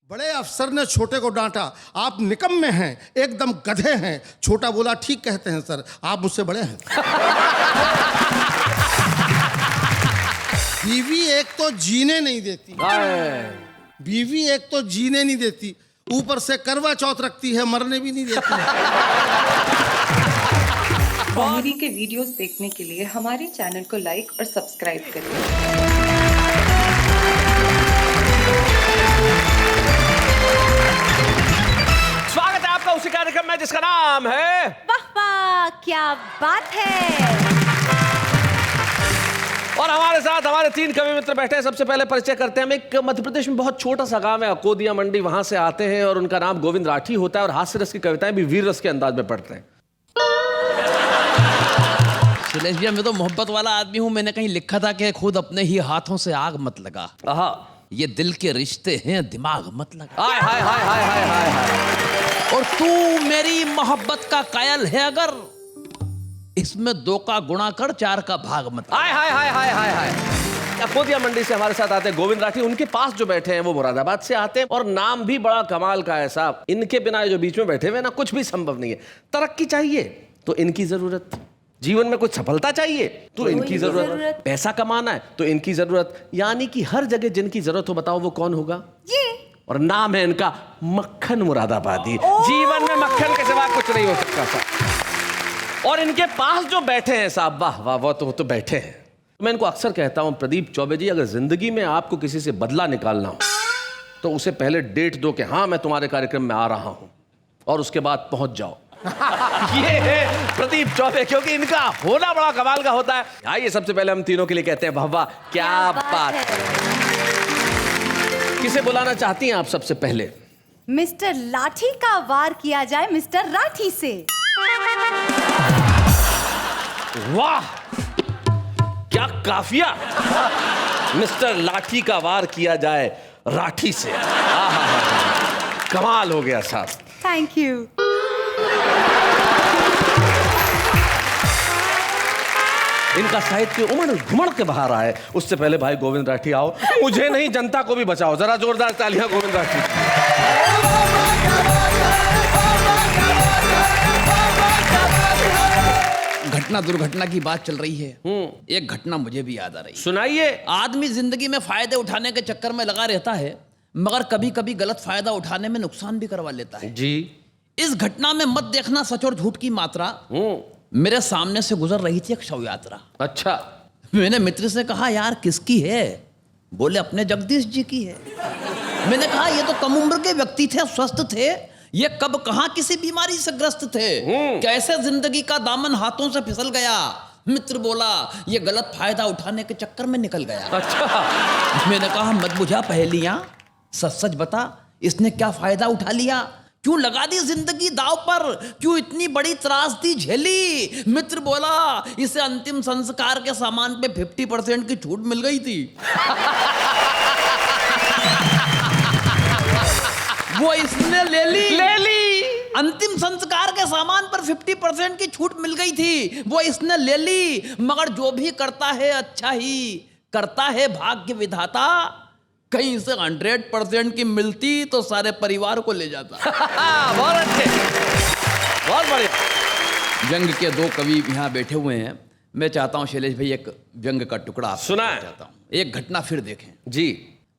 बड़े अफसर ने छोटे को डांटा, आप निकम्मे हैं, एकदम गधे हैं। छोटा बोला ठीक कहते हैं सर, आप मुझसे बड़े हैं। बीवी एक तो जीने नहीं देती, बीवी एक तो जीने नहीं देती, ऊपर से करवा चौथ रखती है, मरने भी नहीं देती। कॉमेडी के वीडियोस देखने के लिए हमारे चैनल को लाइक और सब्सक्राइब करें। स्वागत है आपका उसी कार्यक्रम में जिसका नाम है वाह वाह, क्या बात है। और हमारे साथ हमारे 3 कवि मित्र बैठे हैं। सबसे पहले परिचय करते हैं। हम एक मध्य प्रदेश में बहुत छोटा सा गांव है अकोदिया मंडी, वहां से आते हैं और उनका नाम गोविंद राठी होता है और हास्य रस की कविताएं भी वीर रस के अंदाज में पढ़ते हैं। सुरेश भैया, मैं तो मोहब्बत वाला आदमी हूँ। मैंने कहीं लिखा था कि खुद अपने ही हाथों से आग मत लगा, ये दिल के रिश्ते हैं, दिमाग मत लगा। हाय हाय हाय हाय हाय हाय हाय। और तू मेरी मोहब्बत का कायल है अगर, इसमें 2 का गुणा कर 4 का भाग मत। हाय हाय हाय हाय हाय हाय। अकोदिया मंडी से हमारे साथ आते हैं गोविंद राठी। उनके पास जो बैठे हैं वो मुरादाबाद से आते हैं और नाम भी बड़ा कमाल का है साहब। इनके बिना जो बीच में बैठे हुए ना, कुछ भी संभव नहीं है। तरक्की चाहिए तो इनकी जरूरत, जीवन में कुछ सफलता चाहिए तो इनकी जरूरत, पैसा कमाना है तो इनकी जरूरत, यानी कि हर जगह जिनकी जरूरत हो, बताओ वो कौन होगा? ये और नाम है इनका मक्खन मुरादाबादी। जीवन में मक्खन के सिवा कुछ नहीं हो सकता साहब। और इनके पास जो बैठे हैं साहब, वाह वाह, वो तो बैठे हैं। मैं इनको अक्सर कहता हूं, प्रदीप चौबे जी, अगर जिंदगी में आपको किसी से बदला निकालना हो तो उसे पहले डेट दो कि हाँ मैं तुम्हारे कार्यक्रम में आ रहा हूं, और उसके बाद पहुंच जाओ। ये है प्रदीप चौबे, क्योंकि इनका होना बड़ा कमाल का होता है। आइए सबसे पहले हम तीनों के लिए कहते हैं वाह वाह, क्या बात है। किसे बुलाना चाहती हैं आप सबसे पहले? मिस्टर लाठी का वार किया जाए मिस्टर राठी से। वाह क्या काफिया। मिस्टर लाठी का वार किया जाए राठी से। कमाल हो गया साहब। Thank you. इनका साहित्य उमड़ घुमड़ के बाहर आए, उससे पहले भाई गोविंद राठी आओ। मुझे नहीं, जनता को भी बचाओ। जरा जोरदार तालियां गोविंद राठी। घटना दुर्घटना की बात चल रही है, एक घटना मुझे भी याद आ रही है। सुनाइए। आदमी जिंदगी में फायदे उठाने के चक्कर में लगा रहता है, मगर कभी कभी गलत फायदा उठाने में नुकसान भी करवा लेता है जी। इस घटना में मत देखना सच और झूठ की मात्रा। मेरे सामने से गुजर रही थी एक शव यात्रा। अच्छा। मैंने मित्र से कहा, यार किसकी है? बोले अपने जगदीश जी की है। मैंने कहा ये तो कम उम्र के व्यक्ति थे, स्वस्थ थे, ये कब कहां किसी बीमारी से ग्रस्त थे, कैसे जिंदगी का दामन हाथों से फिसल गया? मित्र बोला ये गलत फायदा उठाने के चक्कर में निकल गया। अच्छा। मैंने कहा मत बुझा पहेलियां, सच सच बता, इसने क्या फायदा उठा लिया? क्यों लगा दी जिंदगी दाव पर? क्यों इतनी बड़ी त्रासदी झेली? मित्र बोला इसे अंतिम संस्कार के सामान पे 50% की छूट मिल गई थी। वो इसने ले ली। अंतिम संस्कार के सामान पर 50% की छूट मिल गई थी, वो इसने ले ली। मगर जो भी करता है अच्छा ही करता है, भाग्य विधाता। कहीं से 100% की मिलती तो सारे परिवार को ले जाता। बहुत अच्छे, बहुत बढ़िया। व्यंग के 2 कवि यहाँ बैठे हुए हैं। मैं चाहता हूँ शैलेश भाई एक व्यंग का टुकड़ा आप सुनाएं। चाहता हूँ। एक घटना फिर देखें। जी।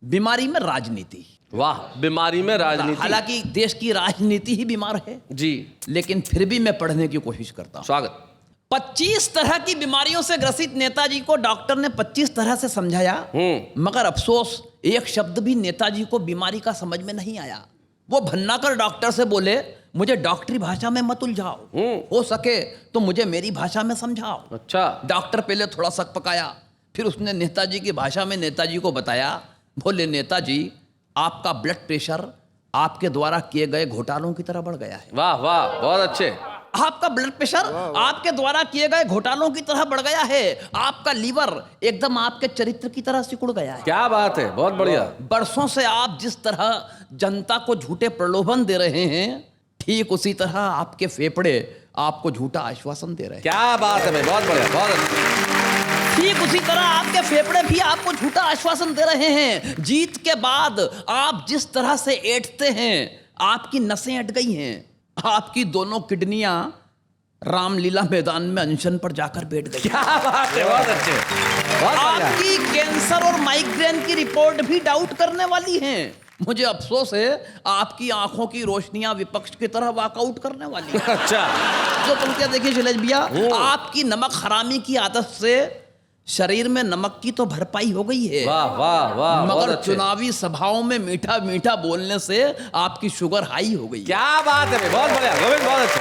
बीमारी में राजनीति। वाह, बीमारी में राजनीति। हालांकि देश की राजनीति ही बीमार है जी, लेकिन फिर भी मैं पढ़ने की कोशिश करता हूँ। स्वागत। 25 तरह की बीमारियों से ग्रसित नेताजी को डॉक्टर ने 25 तरह से समझाया, मगर अफसोस एक शब्द भी नेताजी को बीमारी का समझ में नहीं आया। वो भन्नाकर डॉक्टर से बोले मुझे डॉक्टरी भाषा में मत उलझाओ, हो सके तो मुझे मेरी भाषा में समझाओ। अच्छा। डॉक्टर पहले थोड़ा शक पकाया, फिर उसने नेताजी की भाषा में नेताजी को बताया। बोले नेताजी आपका ब्लड प्रेशर आपके द्वारा किए गए घोटालों की तरह बढ़ गया है। वाह वाह, बहुत अच्छे। आपका ब्लड प्रेशर आपके द्वारा किए गए घोटालों की तरह बढ़ गया है। आपका लीवर एकदम आपके चरित्र की तरह सिकुड़ गया है। क्या बात है, बहुत बढ़िया। बरसों से आप जिस तरह जनता को झूठे प्रलोभन दे रहे हैं, ठीक उसी तरह आपके फेफड़े आपको झूठा आश्वासन दे रहे हैं। क्या बात है भाई, बहुत बढ़िया, बहुत अच्छा। ठीक उसी तरह आपके फेफड़े भी आपको झूठा आश्वासन दे रहे हैं। जीत के बाद आप जिस तरह से ऐंठते हैं, आपकी नसें अट गई हैं। आपकी दोनों किडनियां रामलीला मैदान में अनशन पर जाकर बैठ गई। क्या बात है, बहुत अच्छे, बहुत बढ़िया। आपकी कैंसर और माइग्रेन की रिपोर्ट भी डाउट करने वाली है। मुझे अफसोस है, आपकी आंखों की रोशनियां विपक्ष की तरह वॉकआउट करने वाली है। अच्छा, जो पंक्तियां देखिए शैलेश भैया, आपकी नमक हरामी की आदत से शरीर में नमक की तो भरपाई हो गई है, वाह वाह वाह, बहुत मगर अच्छे। चुनावी सभाओं में मीठा मीठा बोलने से आपकी शुगर हाई हो गई है। क्या बात है, बहुत बढ़िया गोविंद, बहुत अच्छा।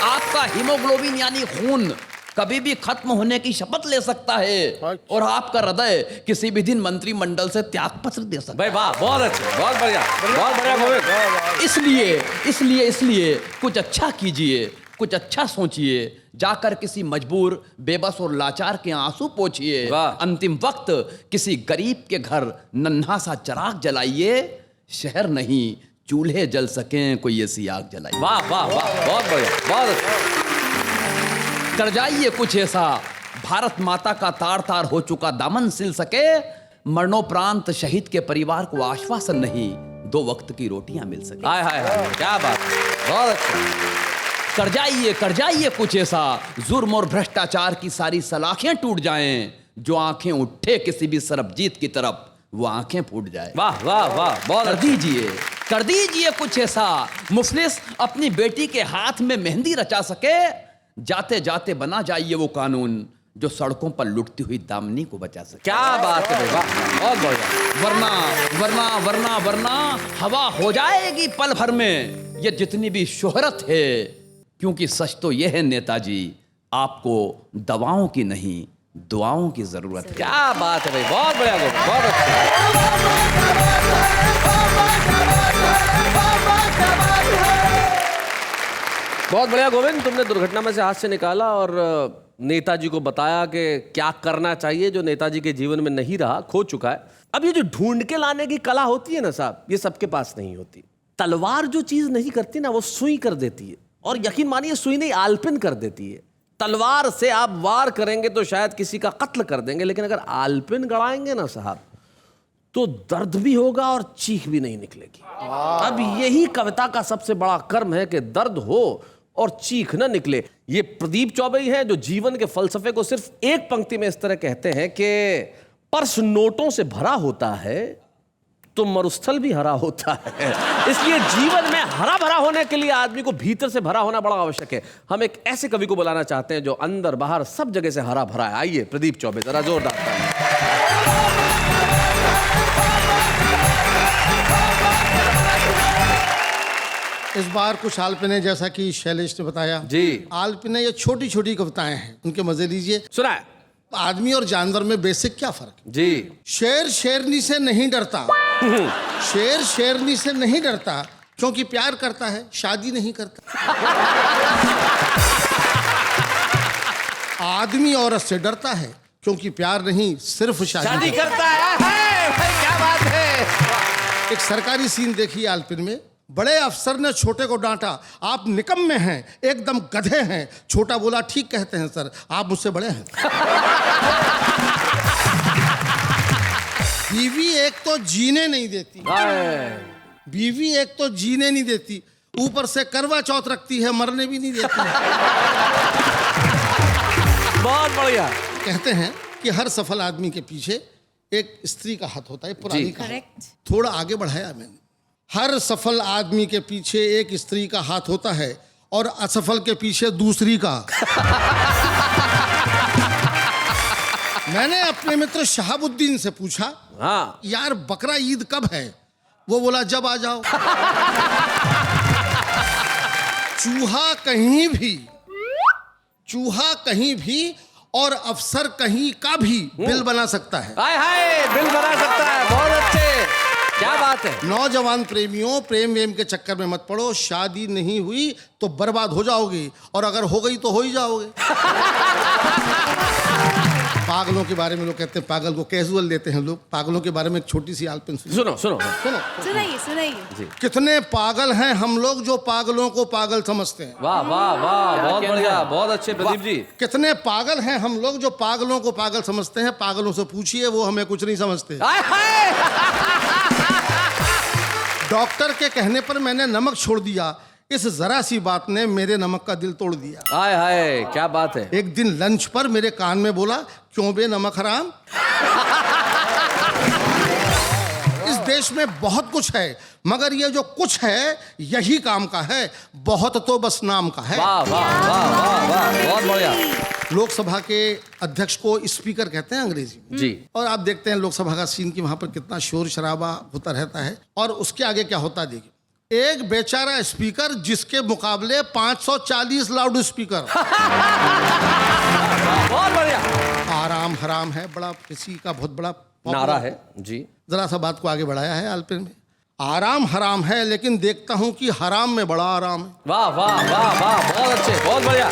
आपका हीमोग्लोबिन यानी खून कभी भी खत्म होने की शपथ ले सकता है, और आपका हृदय किसी भी दिन मंत्रिमंडल से त्यागपत्र दे सकता है। भाई वाह, बहुत अच्छे, बहुत बढ़िया, बहुत बढ़िया गोविंद। इसलिए कुछ अच्छा कीजिए, कुछ अच्छा सोचिए, जाकर किसी मजबूर, बेबस और लाचार के आंसू पोंछिए। वाह। अंतिम वक्त किसी गरीब के घर नन्हा सा चिराग जलाइए। शहर नहीं, चूल्हे जल सकें, कोई ऐसी आग जलाइए। वाह वाह वाह, बहुत बढ़िया, बहुत अच्छा। कर जाइए कुछ ऐसा, भारत माता का तार तार हो चुका दामन सिल सके। मरणोपरांत शहीद के परिवार को आश्वासन नहीं, 2 वक्त की रोटियां मिल सके। हाय हाय हाय, क्या बात है, बहुत अच्छा। कर जाइए कुछ ऐसा, जुर्म और भ्रष्टाचार की सारी सलाखें टूट जाएं। जो आंखें उठे किसी भी सरबजीत की तरफ, वो आंखें फूट जाए। वाह वाह वाह, बहुत कर दीजिए कुछ ऐसा, मुफलिस अपनी बेटी के हाथ में मेहंदी रचा सके। जाते जाते बना जाइए वो कानून जो सड़कों पर लुटती हुई दामनी को बचा सके। क्या बात है भाई, वाह, बहुत बढ़िया। वरना वरना वरना वरना हवा हो जाएगी पल भर में ये जितनी भी शोहरत है। क्योंकि सच तो यह है नेताजी, आपको दवाओं की नहीं, दुआओं की जरूरत है। क्या बात है भाई, बहुत बढ़िया गोविंद, बहुत अच्छा। बहुत बढ़िया गोविंद, तुमने दुर्घटना में से हाथ से निकाला और नेताजी को बताया कि क्या करना चाहिए जो नेताजी के जीवन में नहीं रहा, खो चुका है। अब ये जो ढूंढ के लाने की कला होती है ना साहब, ये सबके पास नहीं होती। तलवार जो चीज नहीं करती ना, वो सुई कर देती है, और यकीन मानिए सुई नहीं आलपिन कर देती है। तलवार से आप वार करेंगे तो शायद किसी का कत्ल कर देंगे, लेकिन अगर आलपिन गड़ाएंगे ना साहब, तो दर्द भी होगा और चीख भी नहीं निकलेगी। अब यही कविता का सबसे बड़ा कर्म है कि दर्द हो और चीख न निकले। ये प्रदीप चौबे ही हैं जो जीवन के फलसफे को सिर्फ एक पंक्ति में इस तरह कहते हैं कि पर्स नोटों से भरा होता है तो मरुस्थल भी हरा होता है। इसलिए जीवन में हरा भरा होने के लिए आदमी को भीतर से भरा होना बड़ा आवश्यक है। हम एक ऐसे कवि को बुलाना चाहते हैं जो अंदर बाहर सब जगह से हरा भरा है। आइए प्रदीप चौबे, जरा जोरदार ताली। इस बार कुछ आलपिने, जैसा कि शैलेश ने बताया जी, आलपिने ये छोटी छोटी कविताएं हैं, उनके मजे लीजिए। सुना है? आदमी और जानवर में बेसिक क्या फर्क है? जी, शेर शेरनी से नहीं डरता, शेर शेरनी से नहीं डरता क्योंकि प्यार करता है, शादी नहीं करता। आदमी औरत से डरता है क्योंकि प्यार नहीं, सिर्फ शादी करता है। भाई क्या बात है। एक सरकारी सीन देखिए आलपिन में, बड़े अफसर ने छोटे को डांटा, आप निकम्मे हैं, एकदम गधे हैं। छोटा बोला, ठीक कहते हैं सर, आप मुझसे बड़े हैं। बीवी एक तो जीने नहीं देती, बीवी एक तो जीने नहीं देती, ऊपर से करवा चौथ रखती है, मरने भी नहीं देती। बहुत बढ़िया। कहते हैं कि हर सफल आदमी के पीछे एक स्त्री का हाथ होता है, पुरानी का। थोड़ा आगे बढ़ाया मैंने, हर सफल आदमी के पीछे एक स्त्री का हाथ होता है और असफल के पीछे दूसरी का। मैंने अपने मित्र शहाबुद्दीन से पूछा, हाँ, यार बकरा ईद कब है? वो बोला, जब आ जाओ। चूहा कहीं भी और अफसर कहीं का भी बिल बना सकता है। हाय हाय, बिल बना सकता है। बहुत अच्छे, क्या बात है। नौजवान प्रेमियों, प्रेम वेम के चक्कर में मत पड़ो, शादी नहीं हुई तो बर्बाद हो जाओगे, और अगर हो गई तो हो ही जाओगे। पागलों के बारे में लोग कहते हैं, पागल को कैजुअल लेते हैं लोग। पागलों के बारे में एक छोटी सी आलपिन सुनो। सुनो सुनो सुनो, सुनाइए सुनाइए। कितने पागल हैं हम लोग जो पागलों को पागल समझते हैं। वाह वाह वाह, बहुत बढ़िया, बहुत अच्छे प्रदीप जी। कितने पागल हैं हम लोग जो पागलों को पागल समझते हैं। पागलों से पूछिए, वो हमें कुछ नहीं समझते। डॉक्टर के कहने पर मैंने नमक छोड़ दिया, इस जरा सी बात ने मेरे नमक का दिल तोड़ दिया। हाय हाय, क्या बात है। एक दिन लंच पर मेरे कान में बोला, क्यों बे नमक हराम। इस देश में बहुत कुछ है, मगर ये जो कुछ है यही काम का है, बहुत तो बस नाम का है। वाह वाह वाह वाह वाह, बहुत बढ़िया। लोकसभा के अध्यक्ष को स्पीकर कहते हैं अंग्रेजी में जी। और आप देखते हैं लोकसभा का सीन कि वहां पर कितना शोर शराबा होता रहता है। और उसके आगे क्या होता है देखिए, एक बेचारा स्पीकर जिसके मुकाबले 540 लाउड स्पीकर। बहुत बढ़िया आराम हराम है, बड़ा किसी का बहुत बड़ा नारा है जी। जरा सा बात को आगे बढ़ाया है आलपिन में। आराम हराम है, लेकिन देखता हूं कि हराम में बड़ा आराम है। वाह वाह वाह वाह, बहुत अच्छे, बहुत बढ़िया।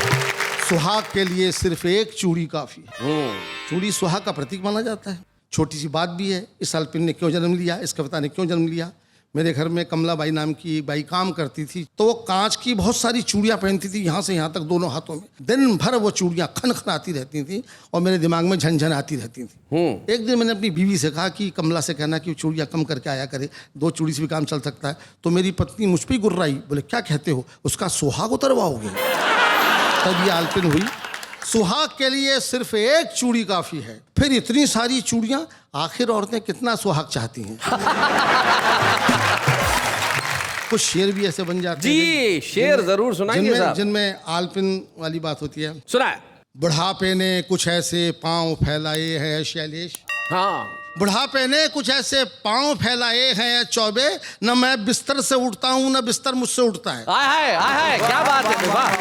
सुहाग के लिए सिर्फ एक चूड़ी काफी है। चूड़ी सुहाग का प्रतीक माना जाता है। छोटी सी बात भी है, इस आलपिन ने क्यों जन्म लिया, इस कविता ने क्यों जन्म लिया। मेरे घर में कमला बाई नाम की एक बाई काम करती थी, तो वो कांच की बहुत सारी चूड़ियां पहनती थी, यहाँ से यहाँ तक दोनों हाथों में। दिन भर वो चूड़ियां खन खन आती रहती थी और मेरे दिमाग में झनझन आती रहती थी। एक दिन मैंने अपनी बीवी से कहा कि कमला से कहना कि चूड़ियां कम करके आया करे, 2 चूड़ी से भी काम चल सकता है। तो मेरी पत्नी मुझ पर ही गुर्राई, बोले क्या कहते हो, उसका सुहाग उतरवाओगे। तब ये आलपिन हुई, सुहाग के लिए सिर्फ एक चूड़ी काफी है, फिर इतनी सारी चूड़ियां, आखिर औरतें कितना सुहाग चाहती हैं। कुछ शेर भी ऐसे बन जाते हैं जी, शेर जरूर सुनाएंगे साहब। जिनमें आलपिन वाली बात होती है। सुनाए। बुढ़ापे ने कुछ ऐसे पांव फैलाए हैं शैलेश, हाँ, बुढ़ापे ने कुछ ऐसे पांव फैलाए हैं चौबे, न मैं बिस्तर से उठता हूं न बिस्तर मुझसे उठता है। आय हाय, क्या बात है, वाह,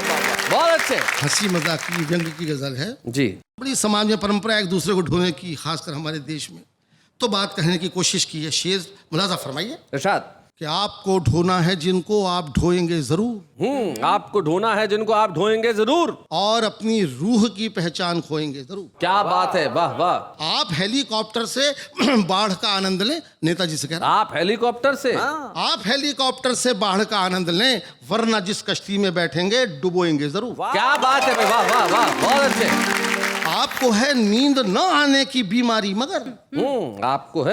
बहुत अच्छे। हंसी मजाक की व्यंग की गजल है जी। बड़ी समाज में परंपरा एक दूसरे को ढोने की, खासकर हमारे देश में। तो बात कहने की कोशिश की है, शेर मुलाजा फरमाइए इरशाद। कि आपको ढोना है जिनको आप ढोएंगे जरूर, आपको ढोना है जिनको आप ढोएंगे जरूर, और अपनी रूह की पहचान खोएंगे जरूर। क्या बात है, वाह वाह। आप हेलीकॉप्टर से बाढ़ का आनंद लें, नेताजी से कह रहा आप हेलीकॉप्टर से, आप हेलीकॉप्टर से बाढ़ का आनंद लें, वरना जिस कश्ती में बैठेंगे डुबोएंगे जरूर। क्या बात है, वाह वाह वाह, बहुत अच्छे। आपको है नींद न आने की बीमारी मगर, आपको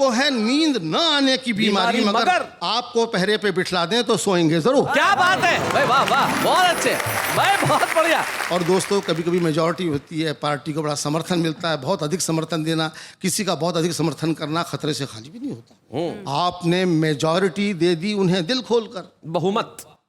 है नींद न आने की बीमारी मगर आपको पहरे पे बिठला दें तो सोएंगे जरूर। क्या बात है भाई, वाह वाह, बहुत अच्छे भाई, बहुत बढ़िया। और दोस्तों, कभी कभी मेजॉरिटी होती है, पार्टी को बड़ा समर्थन मिलता है, बहुत अधिक समर्थन देना, किसी का बहुत अधिक समर्थन करना खतरे से खाली भी नहीं होता। आपने मेजॉरिटी दे दी उन्हें दिल खोलकर,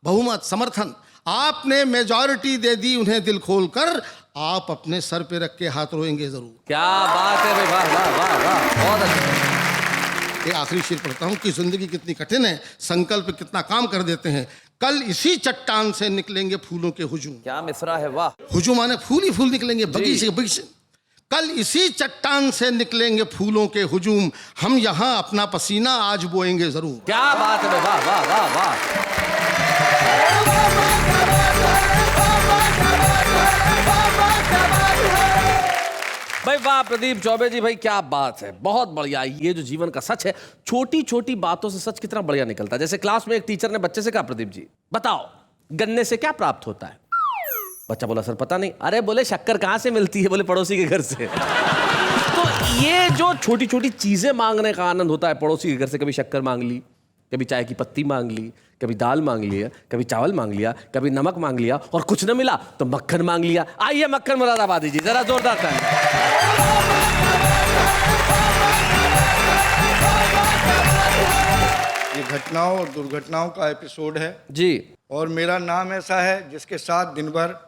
बहुमत समर्थन, आपने मेजॉरिटी दे दी उन्हें दिल खोलकर, आप अपने सर पे रख के हाथ रोएंगे जरूर। क्या बात है भाई, वाह वाह वाह वाह, बहुत अच्छा। ये आखिरी शेर पढ़ता हूँ कि जिंदगी कितनी कठिन है, संकल्प कितना काम कर देते हैं। कल इसी चट्टान से निकलेंगे फूलों के हुजूम। क्या मिसरा है, वाह। हुजूम माने फूल ही फूल निकलेंगे, बगीचे बगीचे। कल इसी चट्टान से निकलेंगे फूलों के हुजूम, हम यहाँ अपना पसीना आज बोएंगे जरूर। क्या बात है, वाह वाह वाह वाह। भाई वाह प्रदीप चौबे जी, भाई क्या बात है, बहुत बढ़िया। ये जो जीवन का सच है, छोटी छोटी बातों से सच कितना बढ़िया निकलता है। जैसे क्लास में एक टीचर ने बच्चे से कहा, प्रदीप जी बताओ गन्ने से क्या प्राप्त होता है। बच्चा बोला, सर पता नहीं। अरे बोले, शक्कर कहाँ से मिलती है। बोले, पड़ोसी के घर से। तो ये जो छोटी छोटी चीजें मांगने का आनंद होता है, पड़ोसी के घर से कभी शक्कर मांग ली, कभी चाय की पत्ती मांग ली, कभी दाल मांग लिया, कभी चावल मांग लिया, कभी नमक मांग लिया, और कुछ न मिला तो मक्खन मांग लिया। आइए मक्खन मुरादाबादी जी, जरा जोरदार ताली। ये घटनाओं और दुर्घटनाओं का एपिसोड है जी। और मेरा नाम ऐसा है जिसके साथ दिन भर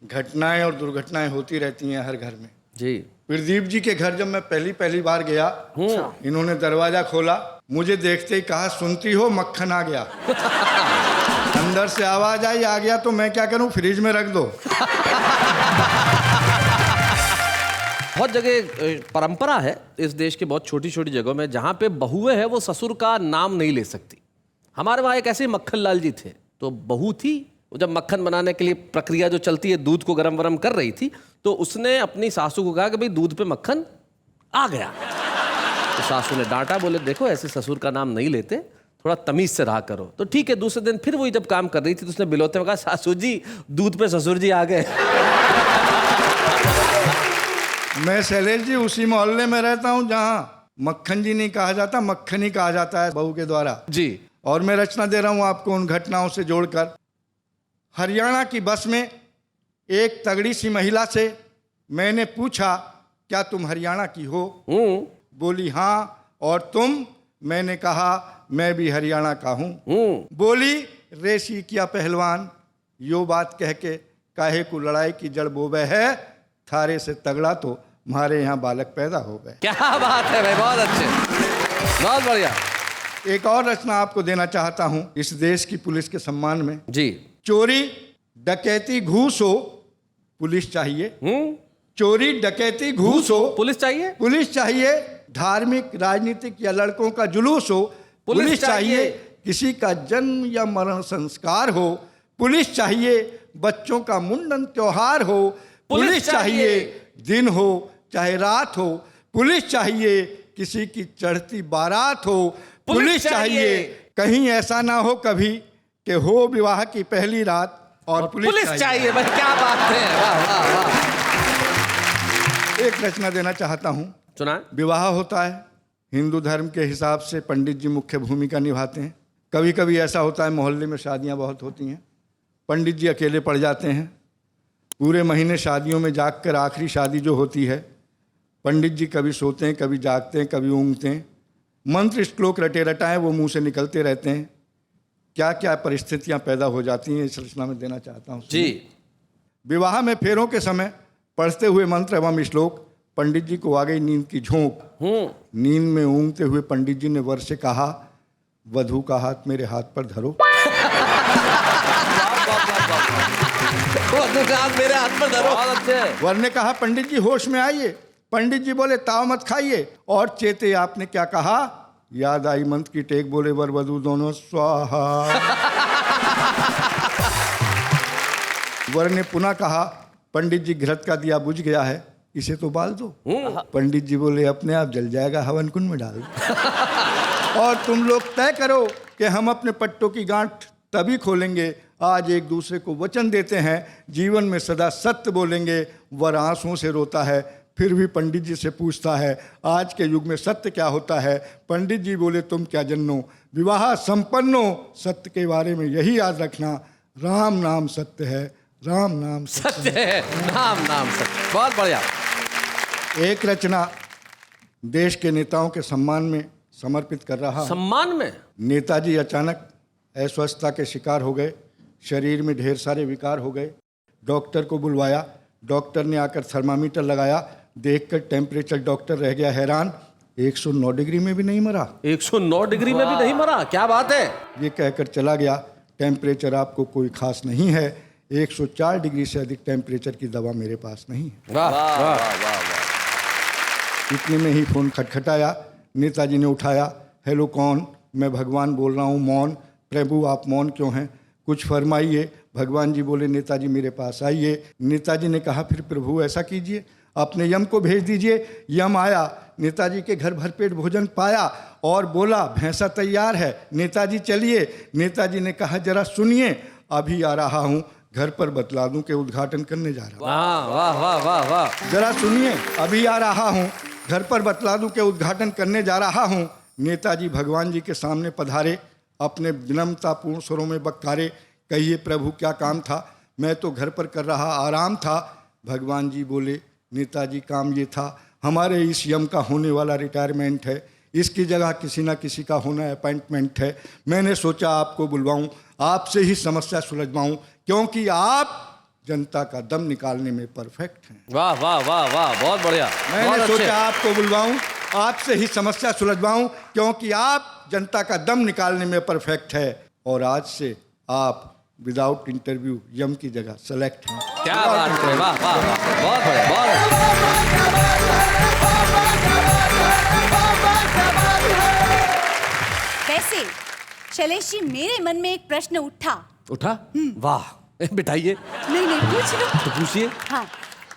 घटनाएं और दुर्घटनाएं होती रहती हैं हर घर में। जी। प्रदीप जी के घर जब मैं पहली बार गया, इन्होंने दरवाजा खोला, मुझे देखते ही कहा, सुनती हो मक्खन आ गया। अंदर से आवाज आई, आ गया तो मैं क्या करूं, फ्रिज में रख दो। बहुत जगह परंपरा है इस देश के बहुत छोटी छोटी जगहों में, जहां पे बहुएं हैं वो ससुर का नाम नहीं ले सकती। हमारे वहां एक ऐसे मक्खन लाल जी थे, तो बहू थी वो जब मक्खन बनाने के लिए प्रक्रिया जो चलती है, दूध को गरम वरम कर रही थी, तो उसने अपनी सासू को कहा कि भाई दूध पे मक्खन आ गया। तो सासू ने डांटा, बोले देखो ऐसे ससुर का नाम नहीं लेते, थोड़ा तमीज से रहा करो। तो ठीक है, दूसरे दिन फिर वही जब काम कर रही थी तो उसने बिलोते में कहा, सासू जी दूध पे ससुर जी आ गए। मैं शैलेश जी उसी मोहल्ले में रहता हूँ जहाँ मक्खन जी नहीं कहा जाता, मक्खन ही कहा जाता है बहू के द्वारा जी। और मैं रचना दे रहा हूँ आपको उन घटनाओं से जोड़कर। हरियाणा की बस में एक तगड़ी सी महिला से मैंने पूछा, क्या तुम हरियाणा की हो? बोली हाँ। और तुम? मैंने कहा मैं भी हरियाणा का हूँ। बोली रेसी क्या पहलवान, यो बात कह के काहे को लड़ाई की जड़ बोबे है, थारे से तगड़ा तो हमारे यहाँ बालक पैदा हो गए। क्या बात है भाई, बहुत अच्छे, बहुत बढ़िया। एक और रचना आपको देना चाहता हूँ इस देश की पुलिस के सम्मान में जी। चोरी डकैती घूस हो पुलिस चाहिए। चोरी डकैती घूस हो पुलिस चाहिए। पुलिस चाहिए। धार्मिक राजनीतिक या लड़कों का जुलूस हो पुलिस चाहिए। किसी का जन्म या मरण संस्कार हो पुलिस चाहिए। बच्चों का मुंडन त्योहार हो पुलिस चाहिए। दिन हो चाहे रात हो पुलिस चाहिए। किसी की चढ़ती बारात हो पुलिस चाहिए। कहीं ऐसा ना हो कभी कि हो विवाह की पहली रात और पुलिस चाहिए। भाई क्या बात है, वाह वाह वाह। एक रचना देना चाहता हूँ। सुना। विवाह होता है, हिंदू धर्म के हिसाब से पंडित जी मुख्य भूमिका निभाते हैं। कभी कभी ऐसा होता है मोहल्ले में शादियाँ बहुत होती हैं, पंडित जी अकेले पड़ जाते हैं। पूरे महीने शादियों में जाग कर आखिरी शादी जो होती है, पंडित जी कभी सोते हैं, कभी जागते हैं, कभी ऊँघते हैं। मंत्र श्लोक रटे रटाएं वो मुंह से निकलते रहते हैं। क्या क्या परिस्थितियां पैदा हो जाती हैं, इस रचना में देना चाहता हूँ जी। विवाह में फेरों के समय पढ़ते हुए मंत्र एवं श्लोक पंडित जी को आ गई नींद की झोंक। नींद में ऊँघते हुए पंडित जी ने वर से कहा, वधू का हाथ मेरे हाथ पर धरो। वधू का हाथ मेरे हाथ पर धरो। वर ने कहा, पंडित जी होश में आइए। पंडित जी बोले, ताव मत खाइए। और चेते आपने क्या कहा? याद आई मंत्र की टेक, बोले वर वधू दोनों स्वाहा। वर ने पुनः कहा, पंडित जी घृत का दिया बुझ गया है, इसे तो बाल दो। पंडित जी बोले, अपने आप जल जाएगा, हवन कुंड में डाल दो। और तुम लोग तय करो कि हम अपने पट्टों की गांठ तभी खोलेंगे, आज एक दूसरे को वचन देते हैं जीवन में सदा सत्य बोलेंगे। वर आंसुओं से रोता है, फिर भी पंडित जी से पूछता है, आज के युग में सत्य क्या होता है? पंडित जी बोले, तुम क्या जन्नो, विवाह संपन्नो, सत्य के बारे में यही याद रखना, राम नाम सत्य है, राम नाम सत्य है, राम नाम सत्य। बहुत बढ़िया। एक रचना देश के नेताओं के सम्मान में समर्पित कर रहा हूं। सम्मान में? नेताजी अचानक अस्वस्थता के शिकार हो गए, शरीर में ढेर सारे विकार हो गए। डॉक्टर को बुलवाया, डॉक्टर ने आकर थर्मामीटर लगाया, देखकर टेम्परेचर डॉक्टर रह गया हैरान, 109 डिग्री में भी नहीं मरा। 109 डिग्री में भी नहीं मरा, क्या बात है। ये कहकर चला गया, टेम्परेचर आपको कोई खास नहीं है, 104 डिग्री से अधिक टेम्परेचर की दवा मेरे पास नहीं है। वाह वाह वाह। इतने में ही फोन खटखटाया, नेताजी ने उठाया, हेलो कौन? मैं भगवान बोल रहा हूँ। मौन? प्रभु आप मौन क्यों हैं, कुछ फरमाइए। भगवान जी बोले, नेताजी मेरे पास आइए। नेताजी ने कहा, फिर प्रभु ऐसा कीजिए, अपने यम को भेज दीजिए। यम आया, नेताजी के घर भरपेट भोजन पाया और बोला, भैंसा तैयार है, नेताजी चलिए। नेताजी ने कहा, जरा सुनिए, अभी आ रहा हूँ, घर पर बतला दूं कि उद्घाटन करने जा रहा हूँ। वाह वाह वाह वाह वाह। जरा सुनिए, अभी आ रहा हूँ, घर पर बतला दूं कि उद्घाटन करने जा रहा हूँ। नेताजी भगवान जी के सामने पधारे, अपने विनम्रतापूर्ण स्वरों में बक्कारे, कहिए प्रभु क्या काम था? मैं तो घर पर कर रहा आराम था। भगवान जी बोले, नेताजी काम ये था, हमारे इस यम का होने वाला रिटायरमेंट है, इसकी जगह किसी ना किसी का होना अपॉइंटमेंट है। मैंने सोचा आपको बुलवाऊं, आपसे ही समस्या सुलझवाऊं, क्योंकि आप जनता का दम निकालने में परफेक्ट हैं। वाह वाह वाह वाह, बहुत बढ़िया। मैंने सोचा आपको बुलवाऊं, आपसे ही समस्या सुलझवाऊं, क्योंकि आप जनता का दम निकालने में परफेक्ट है। और आज से आप विदाउट इंटरव्यू यम की जगह सेलेक्ट हैं। क्या बात है, वाह वाह वाह, बहुत बढ़िया, बहुत वैसे शैलेश जी, मेरे मन में एक प्रश्न उठा उठा? वाह, बिठाइए। नहीं नहीं, पूछ लो। तो पूछिए। हाँ,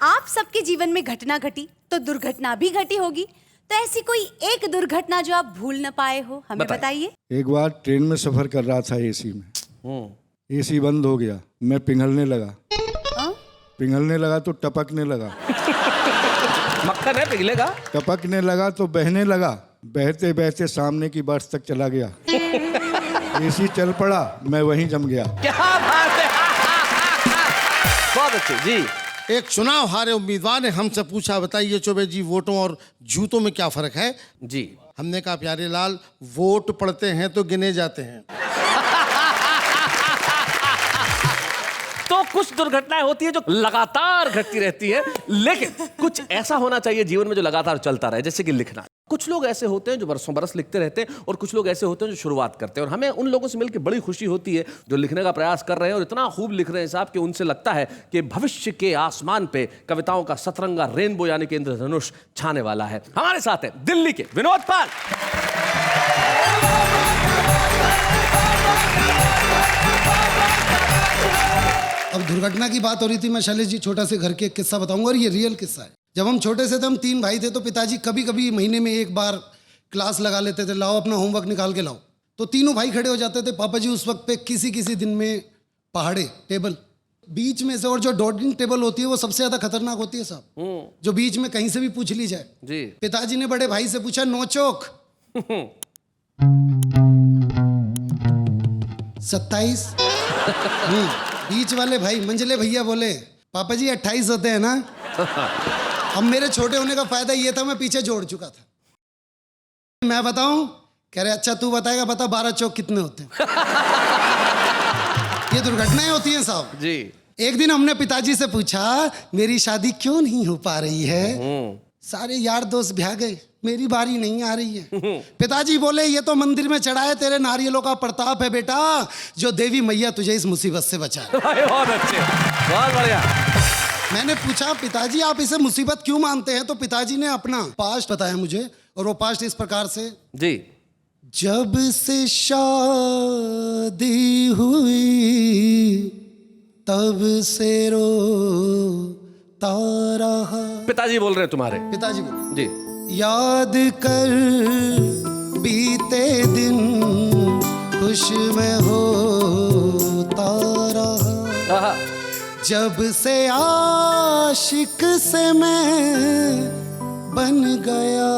आप सबके जीवन में घटना घटी तो दुर्घटना भी घटी होगी, तो ऐसी कोई एक दुर्घटना जो आप भूल न पाए हो, हमें बताइए। एक बार ट्रेन में सफर कर रहा था एसी में, एसी बंद हो गया, मैं पिघलने लगा। हाँ? पिघलने लगा तो टपकने लगा, मक्खन है, पिघलेगा। टपकने लगा तो बहने लगा, बहते बहते सामने की बर्थ तक चला गया। एसी चल पड़ा, मैं वहीं जम गया। क्या बात है। बहुत अच्छे जी। एक चुनाव हारे उम्मीदवार ने हमसे पूछा, बताइए चौबे जी, वोटों और जूतों में क्या फर्क है? जी। हमने कहा, प्यारे लाल, वोट पड़ते हैं तो गिने जाते हैं। तो कुछ दुर्घटनाएं होती है जो लगातार घटती रहती है, लेकिन कुछ ऐसा होना चाहिए जीवन में जो लगातार चलता रहे, जैसे कि लिखना। कुछ लोग ऐसे होते हैं जो बरसों बरस लिखते रहते हैं, और कुछ लोग ऐसे होते हैं जो शुरुआत करते हैं, और हमें उन लोगों से मिलकर बड़ी खुशी होती है जो लिखने का प्रयास कर रहे हैं और इतना खूब लिख रहे हैं साहब कि उनसे लगता है कि भविष्य के आसमान पे कविताओं का सतरंगा रेनबो यानी कि इंद्रधनुष छाने वाला है। हमारे साथ है दिल्ली के विनोद पाल। अब दुर्घटना की बात हो रही थी, मैं शैलेश जी छोटा से घर के एक किस्सा बताऊंगा, और ये रियल किस्सा है। जब हम छोटे से थे, हम 3 भाई थे, तो पिताजी कभी कभी महीने में एक बार क्लास लगा लेते थे, लाओ अपना होमवर्क निकाल के लाओ। तो तीनों भाई खड़े हो जाते थे। पापा जी उस वक्त पे किसी किसी दिन में पहाड़े टेबल बीच में से, और जो डॉटिंग टेबल होती है वो सबसे ज्यादा खतरनाक होती है साहब, जो बीच में कहीं से भी पूछ ली जाए। जी। पिताजी ने बड़े भाई से पूछा, नोचोक 27। बीच वाले भाई मंझले भैया बोले, पापा जी 28 होते हैं ना। अब मेरे छोटे होने का फायदा ये था, मैं पीछे जोड़ चुका था। मैं बताऊं? कह रहे अच्छा तू बताएगा, बता 12 चौक कितने होते हैं। ये दुर्घटनाएं होती हैं साहब जी। एक दिन हमने पिताजी से पूछा, मेरी शादी क्यों नहीं हो पा रही है? सारे यार दोस्त ब्याह गए, मेरी बारी नहीं आ रही है। पिताजी बोले, ये तो मंदिर में चढ़ाए तेरे नारियलों का प्रताप है बेटा, जो देवी मैया तुझे इस मुसीबत से बचाए। बहुत अच्छे, बहुत बढ़िया। मैंने पूछा, पिताजी आप इसे मुसीबत क्यों मानते हैं? तो पिताजी ने अपना पास्ट बताया मुझे, और वो पास्ट इस प्रकार से। जी। जब से शादी हुई तब से रोता रहा। पिताजी बोल रहे हैं तुम्हारे? पिताजी बोले जी। याद कर बीते दिन खुश में होता रहा, जब से आशिक से मैं बन गया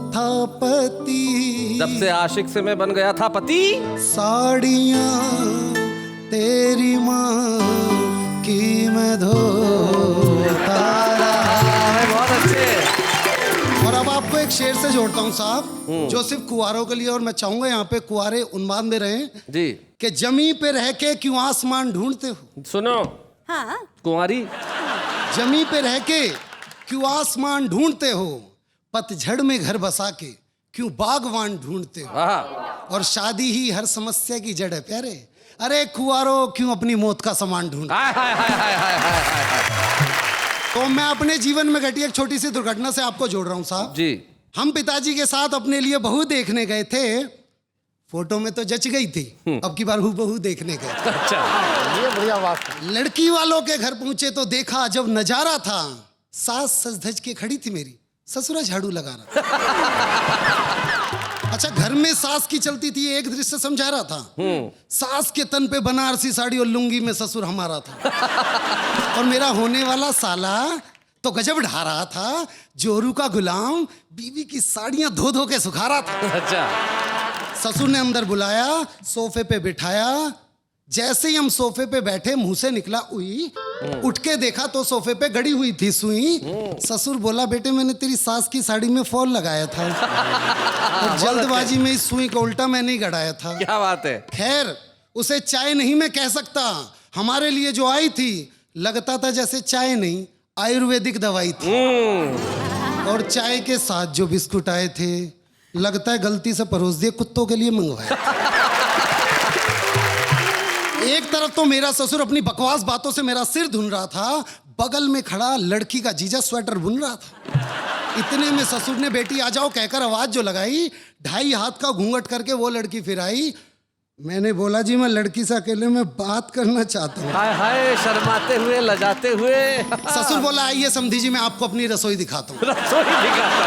था पति। जब से आशिक से मैं बन गया था पति। साड़ियाँ तेरी माँ की मैं धोता रहा। बहुत अच्छे। और अब आपको एक शेर से जोड़ता हूँ साहब, जो सिर्फ कुंवारों के लिए, और मैं चाहूंगा यहाँ पे कुंवारे उन्माद में रहें जी। कि जमी पे रह के क्यों आसमान ढूंढते हो? सुनो। हाँ। कुंवारी। जमी पे रह के क्यों आसमान ढूंढते हो, पतझड़ में घर बसा के क्यों बागवान ढूंढते हो, और शादी ही हर समस्या की जड़ है प्यारे। अरे कुंवारो क्यों अपनी मौत का सामान ढूंढते? तो मैं अपने जीवन में घटी एक छोटी सी दुर्घटना से आपको जोड़ रहा हूँ साहब जी। हम पिताजी के साथ अपने लिए बहू देखने गए थे। फोटो में तो जच गई थी, अब की बार बहू देखने गए। अच्छा, ये बढ़िया बात है। लड़की वालों के घर पहुंचे तो देखा जब नजारा था, सास सज धज के खड़ी थी मेरी, ससुरा झाड़ू लगा रहा। अच्छा, घर में सास की चलती थी, एक दृश्य समझा रहा था। सास के तन पे बनारसी साड़ी और लुंगी में ससुर हमारा था, और मेरा होने वाला साला तो गजब ढा रहा था, जोरू का गुलाम बीवी की साड़ियां धो धो के सुखा रहा था। अच्छा। ससुर ने अंदर बुलाया, सोफे पे बिठाया। जैसे ही हम सोफे पे बैठे, मुंह से निकला उई। उठ के देखा तो सोफे पे गड़ी हुई थी सुई। ससुर बोला, बेटे मैंने तेरी सास की साड़ी में फॉल लगाया था, और जल्दबाजी में इस सुई को उल्टा मैंने ही गड़ाया था। क्या बात है। खैर, उसे चाय नहीं मैं कह सकता, हमारे लिए जो आई थी लगता था जैसे चाय नहीं आयुर्वेदिक दवाई थी। और चाय के साथ जो बिस्कुट आए थे, लगता है गलती से परोस दिए, कुत्तों के लिए मंगवाए। एक तरफ तो मेरा ससुर अपनी बकवास बातों से मेरा सिर धुन रहा था, बगल में खड़ा लड़की का जीजा स्वेटर बुन रहा था। इतने में ससुर ने बेटी आ जाओ कहकर आवाज जो लगाई, 2.5 हाथ का घूंघट करके वो लड़की फिर आई। मैंने बोला जी मैं लड़की से अकेले में बात करना चाहता हूँ। हाय हाय, शर्माते हुए, लजाते हुए। ससुर बोला आइए समधी जी मैं आपको अपनी रसोई दिखाता हूँ। रसोई दिखाता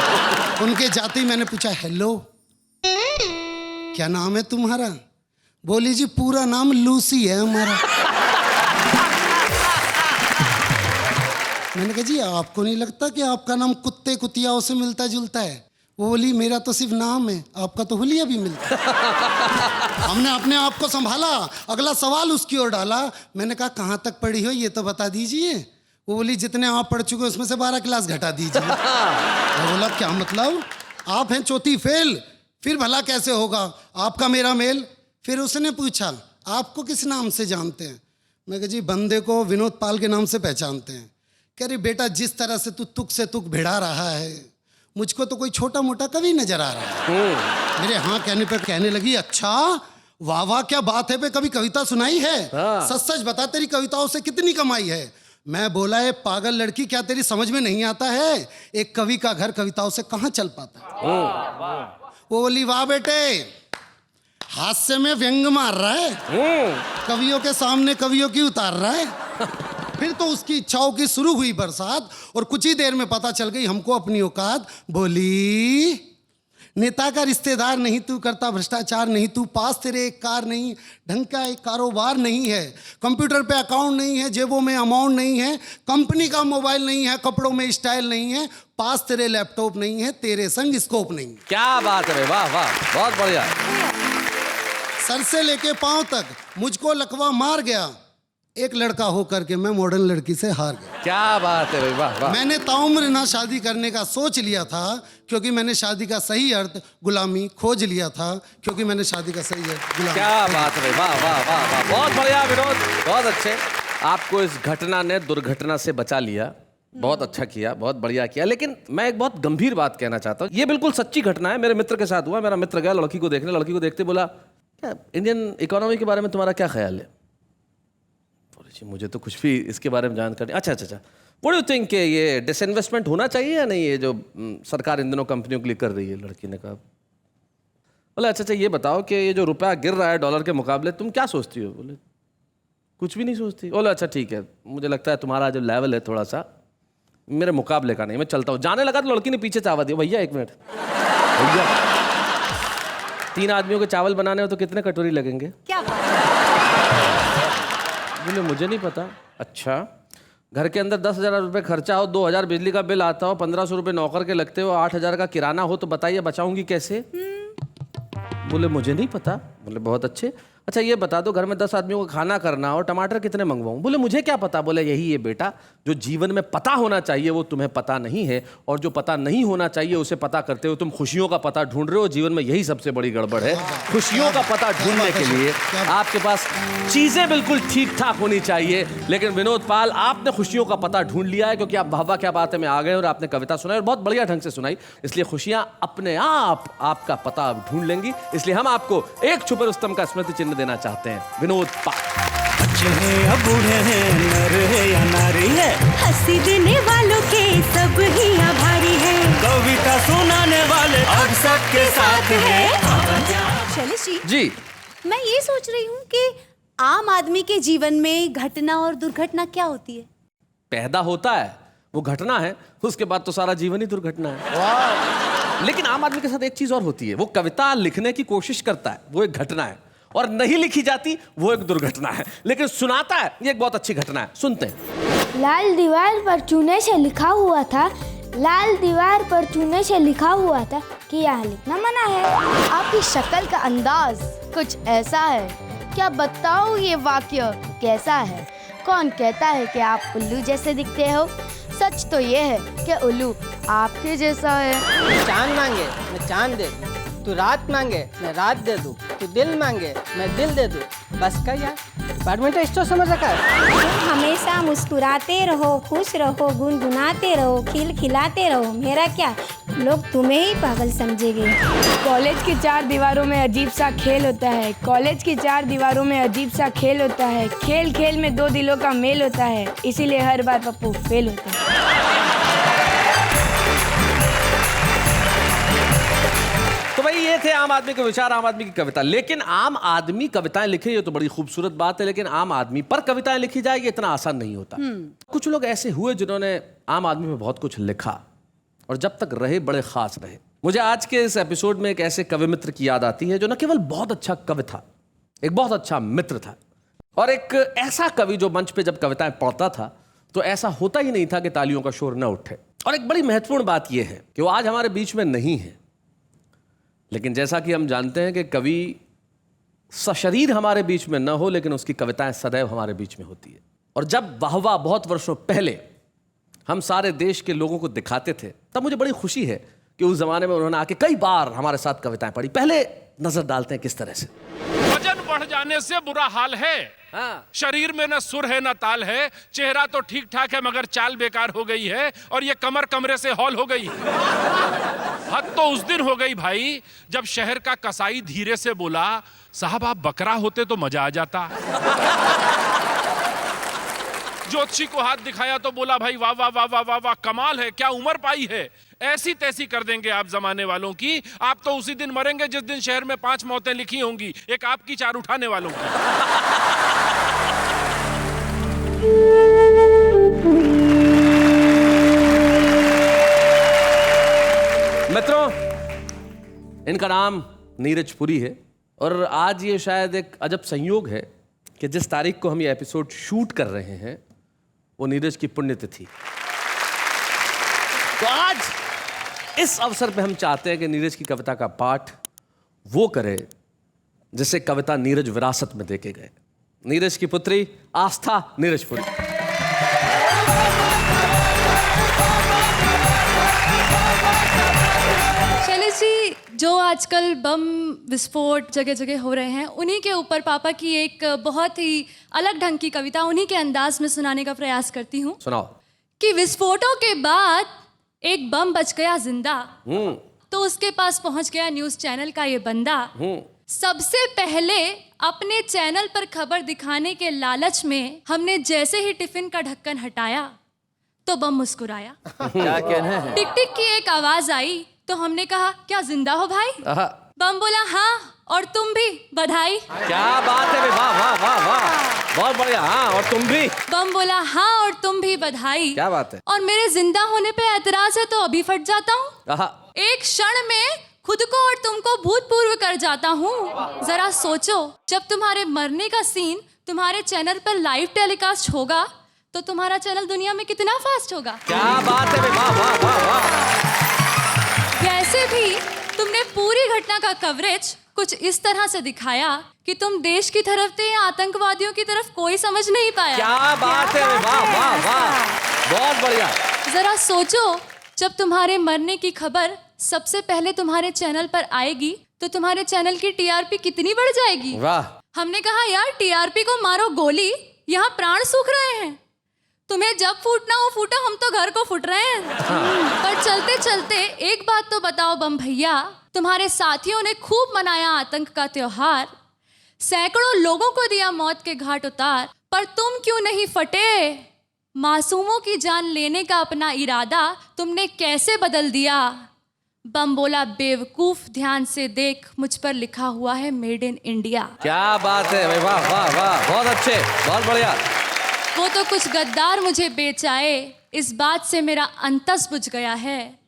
हूँ। उनके जाते ही मैंने पूछा हेलो क्या नाम है तुम्हारा? बोली जी पूरा नाम लूसी है हमारा। मैंने कहा जी आपको नहीं लगता कि आपका नाम कुत्ते कुतियाओं से मिलता जुलता है? वो बोली मेरा तो सिर्फ नाम है, आपका तो हुलिया भी मिलता है। हमने अपने आप को संभाला, अगला सवाल उसकी ओर डाला। मैंने कहा कहाँ तक पढ़ी हो ये तो बता दीजिए। वो बोली जितने आप पढ़ चुके उसमें से 12 क्लास घटा दीजिए। मैं बोला क्या मतलब? आप हैं चौथी फेल, फिर भला कैसे होगा आपका मेरा मेल? फिर उसने पूछा आपको किस नाम से जानते हैं? मैं कहा जी बंदे को विनोद पाल के नाम से पहचानते हैं। कह रही बेटा जिस तरह से तू तुक से तुक भिड़ा रहा है मुझको तो कोई छोटा मोटा कवि नजर आ रहा है। मेरे हाँ कहने पर कहने लगी अच्छा वाह वाह क्या बात है, पे कभी कविता सुनाई है? सच सच बता तेरी कविताओं से कितनी कमाई है? मैं बोला है पागल लड़की क्या तेरी समझ में नहीं आता है एक कवि का घर कविताओं से कहाँ चल पाता है? वो बोली वाह बेटे हास्य में व्यंग मार रहा है, कवियों के सामने कवियों की उतार रहा है। फिर तो उसकी इच्छाओं की शुरू हुई बरसात और कुछ ही देर में पता चल गई हमको अपनी औकात। बोली नेता का रिश्तेदार नहीं तू, करता भ्रष्टाचार नहीं तू, पास तेरे एक कार नहीं, ढंग का एक कारोबार नहीं है, कंप्यूटर पे अकाउंट नहीं है, जेबों में अमाउंट नहीं है, कंपनी का मोबाइल नहीं है, कपड़ों में स्टाइल नहीं है, पास तेरे लैपटॉप नहीं है, तेरे संग स्कोप नहीं है। क्या बात है, वाह वाह, बहुत बढ़िया। सर से लेके पांव तक मुझको लकवा मार गया, एक लड़का होकर के मैं मॉडर्न लड़की से हार गया। क्या बात है भाई, वाह वाह। मैंने ताउम्र ना शादी करने का सोच लिया था क्योंकि मैंने शादी का सही अर्थ गुलामी खोज लिया था, क्योंकि मैंने शादी का सही अर्थ गुलामी। क्या बात है भाई, वाह वाह वाह वाह, बहुत बढ़िया विनोद, बहुत अच्छे। आपको इस घटना ने दुर्घटना से बचा लिया, बहुत अच्छा किया, बहुत बढ़िया किया। लेकिन मैं एक बहुत गंभीर बात कहना चाहता हूँ, ये बिल्कुल सच्ची घटना है, मेरे मित्र के साथ हुआ। मेरा मित्र गया लड़की को देखने, लड़की को देखते बोला क्या इंडियन इकोनॉमी के बारे में तुम्हारा क्या ख्याल है? मुझे तो कुछ भी इसके बारे में जानकारी। अच्छा अच्छा अच्छा, व्हाट डू यू थिंक कि ये डिसइन्वेस्टमेंट होना चाहिए या नहीं, ये जो सरकार इन दिनों कंपनियों के लिए कर रही है? लड़की ने कहा बोले अच्छा अच्छा ये बताओ कि ये जो रुपया गिर रहा है डॉलर के मुकाबले तुम क्या सोचती हो? बोले कुछ भी नहीं सोचती। बोले अच्छा ठीक है, मुझे लगता है तुम्हारा जो लेवल है थोड़ा सा मेरे मुकाबले का नहीं, मैं चलता हूँ। जाने लगा तो लड़की ने पीछे चावा दिया, भैया एक मिनट भैया 3 आदमियों के चावल बनाने हो तो कितने कटोरी लगेंगे? क्या बोले मुझे नहीं पता। अच्छा घर के अंदर 10,000 रुपये खर्चा हो, 2,000 बिजली का बिल आता हो, 1,500 रुपये नौकर के लगते हो, 8,000 का किराना हो, तो बताइए बचाऊंगी कैसे? बोले मुझे नहीं पता। बोले बहुत अच्छे, अच्छा ये बता दो घर में 10 आदमियों को खाना करना हो, टमाटर कितने मंगवाऊं? बोले मुझे क्या पता। बोले यही है बेटा, जो जीवन में पता होना चाहिए वो तुम्हें पता नहीं है, और जो पता नहीं होना चाहिए उसे पता करते हो तुम खुशियों का पता ढूंढ रहे हो। जीवन में यही सबसे बड़ी गड़बड़ है। खुशियों का पता ढूंढने के लिए आपके पास चीजें बिल्कुल ठीक ठाक होनी चाहिए। लेकिन विनोद पाल, आपने खुशियों का पता ढूंढ लिया है, क्योंकि आप वाह क्या बात है में आ गए और आपने कविता सुनाई और बहुत बढ़िया ढंग से सुनाई, इसलिए खुशियां अपने आप आपका पता ढूंढ लेंगी। इसलिए हम आपको एक छुपे रुस्तम का स्मृति चिन्ह देना चाहते हैं, विनोद पाल। बच्चे हैं या बूढ़े हैं, नर है या नारी है, हंसी देने वालों के सब ही आभारी है, कविता सुनाने वाले अब सबके साथ है। शैलेश जी, मैं ये सोच रही हूँ कि आम आदमी के जीवन में घटना और दुर्घटना क्या होती है? पैदा होता है वो घटना है, उसके बाद तो सारा जीवन ही दुर्घटना है। लेकिन आम आदमी के साथ एक चीज और होती है, वो कविता लिखने की कोशिश करता है, वो एक घटना है, और नहीं लिखी जाती वो एक दुर्घटना है, लेकिन सुनाता है ये एक बहुत अच्छी घटना है। सुनते हैं। लाल दीवार पर चूने से लिखा हुआ था, लाल दीवार पर चूने से लिखा हुआ था कि यहाँ लिखना मना है। आपकी शक्ल का अंदाज कुछ ऐसा है, क्या बताऊँ ये वाक्य कैसा है? कौन कहता है कि आप उल्लू जैसे दिखते हो? सच तो ये है कि उल्लू आपके जैसा है। चांद मांगे मैं चांद दे दूँ, तू रात मांगे मैं रात दे दूँ, तू दिल मांगे मैं दिल दे दूँ। बस कर यार, बैडमिंटन स्टोर समझ रखा है। तुम हमेशा मुस्कुराते रहो, खुश रहो, गुनगुनाते रहो, खिलखिलाते रहो, मेरा क्या, लोग तुम्हें ही पागल समझेंगे। कॉलेज की 4 दीवारों में अजीब सा खेल होता है, कॉलेज की 4 दीवारों में अजीब सा खेल होता है, खेल खेल में 2 दिलों का मेल होता है, इसीलिए हर बार पप्पू फेल होता है। तो भाई भाई ये थे आम आदमी के विचार, आम आदमी की कविता। लेकिन आम आदमी कविताएं लिखे ये तो बड़ी खूबसूरत बात है, लेकिन आम आदमी पर कविताएं लिखी जाए ये इतना आसान नहीं होता। कुछ लोग ऐसे हुए जिन्होंने आम आदमी में बहुत कुछ लिखा और जब तक रहे बड़े खास रहे। मुझे आज के इस एपिसोड में एक ऐसे कवि मित्र की याद आती है जो न केवल बहुत अच्छा कवि था, एक बहुत अच्छा मित्र था, और एक ऐसा कवि जो मंच पे जब कविताएं पढ़ता था तो ऐसा होता ही नहीं था कि तालियों का शोर न उठे। और एक बड़ी महत्वपूर्ण बात यह है कि वो आज हमारे बीच में नहीं है, लेकिन जैसा कि हम जानते हैं कि कवि सशरीर हमारे बीच में न हो लेकिन उसकी कविताएं सदैव हमारे बीच में होती है। और जब वाहवा बहुत वर्षों पहले हम सारे देश के लोगों को दिखाते थे तब मुझे बड़ी खुशी है कि उस जमाने में उन्होंने आके कई बार हमारे साथ कविताएं पढ़ी। पहले नजर डालते हैं किस तरह से। वजन बढ़ जाने से बुरा हाल है। शरीर में न सुर है न ताल है, चेहरा तो ठीक ठाक है मगर चाल बेकार हो गई है, और ये कमर कमरे से हॉल हो गई। हद तो उस दिन हो गई भाई जब शहर का कसाई धीरे से बोला, साहब आप बकरा होते तो मजा आ जाता। ज्योतिषी को हाथ दिखाया तो बोला, भाई वाह वाह वाह वाह वाह वाह, कमाल है, क्या उम्र पाई है। ऐसी तैसी कर देंगे आप जमाने वालों की। आप तो उसी दिन मरेंगे जिस दिन शहर में 5 मौतें लिखी होंगी, एक आपकी 4 उठाने वालों की। मित्रों, इनका नाम नीरज पुरी है और आज ये शायद एक अजब संयोग है कि जिस तारीख को हम ये एपिसोड शूट कर रहे हैं वो नीरज की पुण्यतिथि। तो आज इस अवसर पे हम चाहते हैं कि नीरज की कविता का पाठ वो करे जिसे कविता नीरज विरासत में देके गए। नीरज की पुत्री आस्था नीरज पुरी। शैलेश जी, जो आजकल बम विस्फोट जगह जगह हो रहे हैं, उन्हीं के ऊपर पापा की एक बहुत ही अलग ढंग की कविता उन्हीं के अंदाज में सुनाने का प्रयास करती हूँ। सुनाओ। कि विस्फोटों के बाद एक बम बच गया जिंदा, तो उसके पास पहुंच गया न्यूज चैनल का ये बंदा। सबसे पहले अपने चैनल पर खबर दिखाने के लालच में हमने जैसे ही टिफिन का ढक्कन हटाया तो बम मुस्कुराया। क्या कहना है? टिक टिक की एक आवाज आई तो हमने कहा, क्या जिंदा हो भाई? बम बोला, हाँ और तुम भी, बधाई। क्या बात है, वाह वाह वाह वाह, बहुत बढ़िया। हाँ और तुम भी। बम बोला, हाँ और तुम भी, बधाई। क्या बात है। और मेरे जिंदा होने पे एतराज है तो अभी फट जाता हूँ। एक क्षण में खुद को और तुमको भूतपूर्व कर जाता हूँ। जरा सोचो, जब तुम्हारे मरने का सीन तुम्हारे चैनल पर लाइव टेलीकास्ट होगा तो तुम्हारा चैनल दुनिया में कितना फास्ट होगा। क्या बात है, वाह वाह वाह वाह। वैसे भी तुमने पूरी घटना का कवरेज कुछ इस तरह से दिखाया कि तुम देश की तरफ थे या आतंकवादियों की तरफ कोई समझ नहीं पाया। क्या बात है, वाह वाह वाह, बहुत बढ़िया। जरा सोचो, जब तुम्हारे मरने की खबर सबसे पहले तुम्हारे चैनल पर आएगी तो तुम्हारे चैनल की टीआरपी कितनी बढ़ जाएगी। वाह। हमने कहा, यार टीआरपी को मारो गोली, यहाँ प्राण सूख रहे हैं। तुम्हें जब फूटना हो फूटो, हम तो घर को फूट रहे हैं। पर चलते चलते एक बात तो बताओ बम भैया, तुम्हारे साथियों ने खूब मनाया आतंक का त्योहार, सैकड़ों लोगों को दिया मौत के घाट उतार, पर तुम क्यों नहीं फटे? मासूमों की जान लेने का अपना इरादा तुमने कैसे बदल दिया? बम बोला, बेवकूफ ध्यान से देख, मुझ पर लिखा हुआ है मेड इन इंडिया। क्या बात है, वाह वाह वाह, बहुत अच्छे, बहुत बढ़िया। वो तो कुछ गद्दार मुझे बेचाए, इस बात से मेरा अंतस बुझ गया है,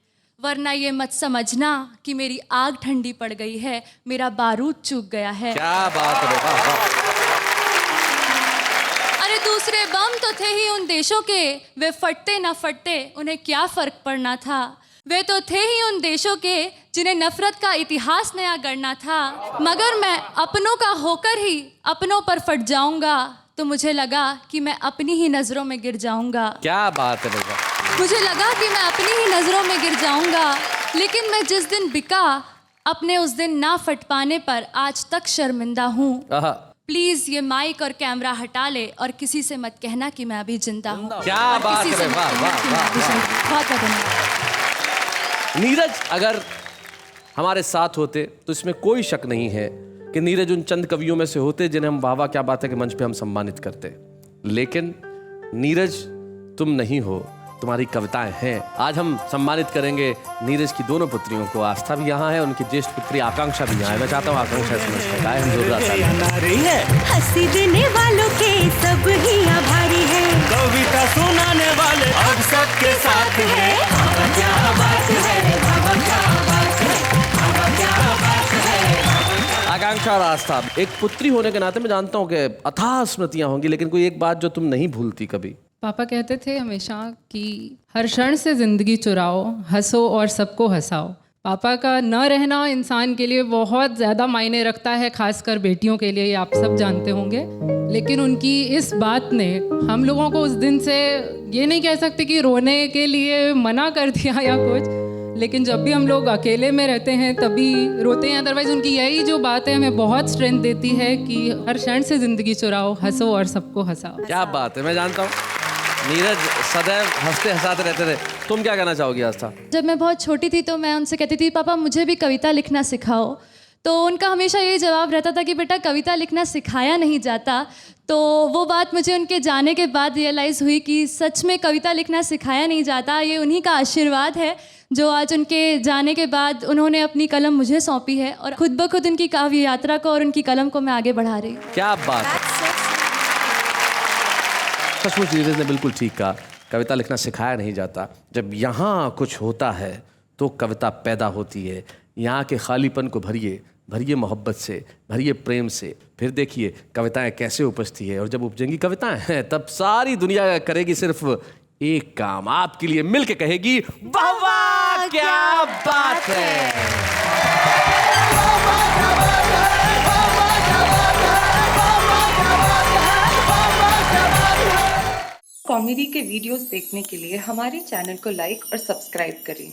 वरना ये मत समझना कि मेरी आग ठंडी पड़ गई है, मेरा बारूद चूक गया है। क्या बात है, वाह वाह। अरे दूसरे बम तो थे ही उन देशों के, वे फटते न फटते उन्हें क्या फर्क पड़ना था। वे तो थे ही उन देशों के जिन्हें नफरत का इतिहास नया गढ़ना था। मगर मैं अपनों का होकर ही अपनों पर फट जाऊंगा तो मुझे लगा कि मैं अपनी ही नजरों में गिर जाऊंगा। क्या बात है भैया। मुझे लगा कि मैं अपनी ही नजरों में गिर जाऊंगा, लेकिन मैं जिस दिन बिका अपने उस दिन ना फट पाने पर आज तक शर्मिंदा हूँ। प्लीज ये माइक और कैमरा हटा ले और किसी से मत कहना कि मैं अभी जिंदा हूँ। क्या बात है, वाह वाह वाह। बहुत धन्यवाद। नीरज अगर हमारे साथ होते तो इसमें कोई शक नहीं है कि नीरज उन चंद कवियों में से होते जिन्हें हम वाह वाह क्या बात है कि मंच पे हम सम्मानित करते। लेकिन नीरज तुम नहीं हो, तुम्हारी कविताएं हैं। आज हम सम्मानित करेंगे नीरज की दोनों पुत्रियों को। आस्था भी यहाँ है, उनकी ज्येष्ठ पुत्री आकांक्षा भी यहाँ है। मैं चाहता हूँ आकांक्षा इसमें गाए हम जोरदार तालियां। हंसी देने वालों के सब ही आभारी है, कविता सुनाने वाले अब सबके साथ है। क्या बात है, क्या बात है, क्या बात है। आकांक्षा और आस्था, एक पुत्री होने के नाते मैं जानता हूँ कि अथाह स्मृतियां होंगी, लेकिन कोई एक बात जो तुम नहीं भूलती कभी? पापा कहते थे हमेशा कि हर क्षण से ज़िंदगी चुराओ, हंसो और सबको हंसाओ। पापा का न रहना इंसान के लिए बहुत ज़्यादा मायने रखता है, खासकर बेटियों के लिए, ये आप सब जानते होंगे। लेकिन उनकी इस बात ने हम लोगों को उस दिन से ये नहीं कह सकते कि रोने के लिए मना कर दिया या कुछ, लेकिन जब भी हम लोग अकेले में रहते हैं तभी रोते हैं। अदरवाइज उनकी यही जो बात है हमें बहुत स्ट्रेंथ देती है कि हर क्षण से ज़िंदगी चुराओ, हंसो और सबको हंसाओ। क्या बात है, मैं जानता हूँ नीरज सदैव हंसते हंसाते रहते थे। तुम क्या कहना चाहोगी आस्था? जब मैं बहुत छोटी थी तो मैं उनसे कहती थी पापा मुझे भी कविता लिखना सिखाओ, तो उनका हमेशा यही जवाब रहता था कि बेटा कविता लिखना सिखाया नहीं जाता। तो वो बात मुझे उनके जाने के बाद रियलाइज़ हुई कि सच में कविता लिखना सिखाया नहीं जाता। ये उन्हीं का आशीर्वाद है जो आज उनके जाने के बाद उन्होंने अपनी कलम मुझे सौंपी है और खुद ब खुद उनकी काव्य यात्रा को और उनकी कलम को मैं आगे बढ़ा रही हूँ। क्या बात है, सचमुच नीरज ने बिल्कुल ठीक कहा। कविता लिखना सिखाया नहीं जाता, जब यहाँ कुछ होता है तो कविता पैदा होती है। यहाँ के खालीपन को भरिए, भरिए मोहब्बत से, भरिए प्रेम से, फिर देखिए कविताएं कैसे उपजती है। और जब उपजेंगी कविताएं हैं तब सारी दुनिया करेगी सिर्फ एक काम, आपके लिए मिलके कहेगी वाह वाह क्या बात है। कॉमेडी के वीडियोस देखने के लिए हमारे चैनल को लाइक और सब्सक्राइब करें।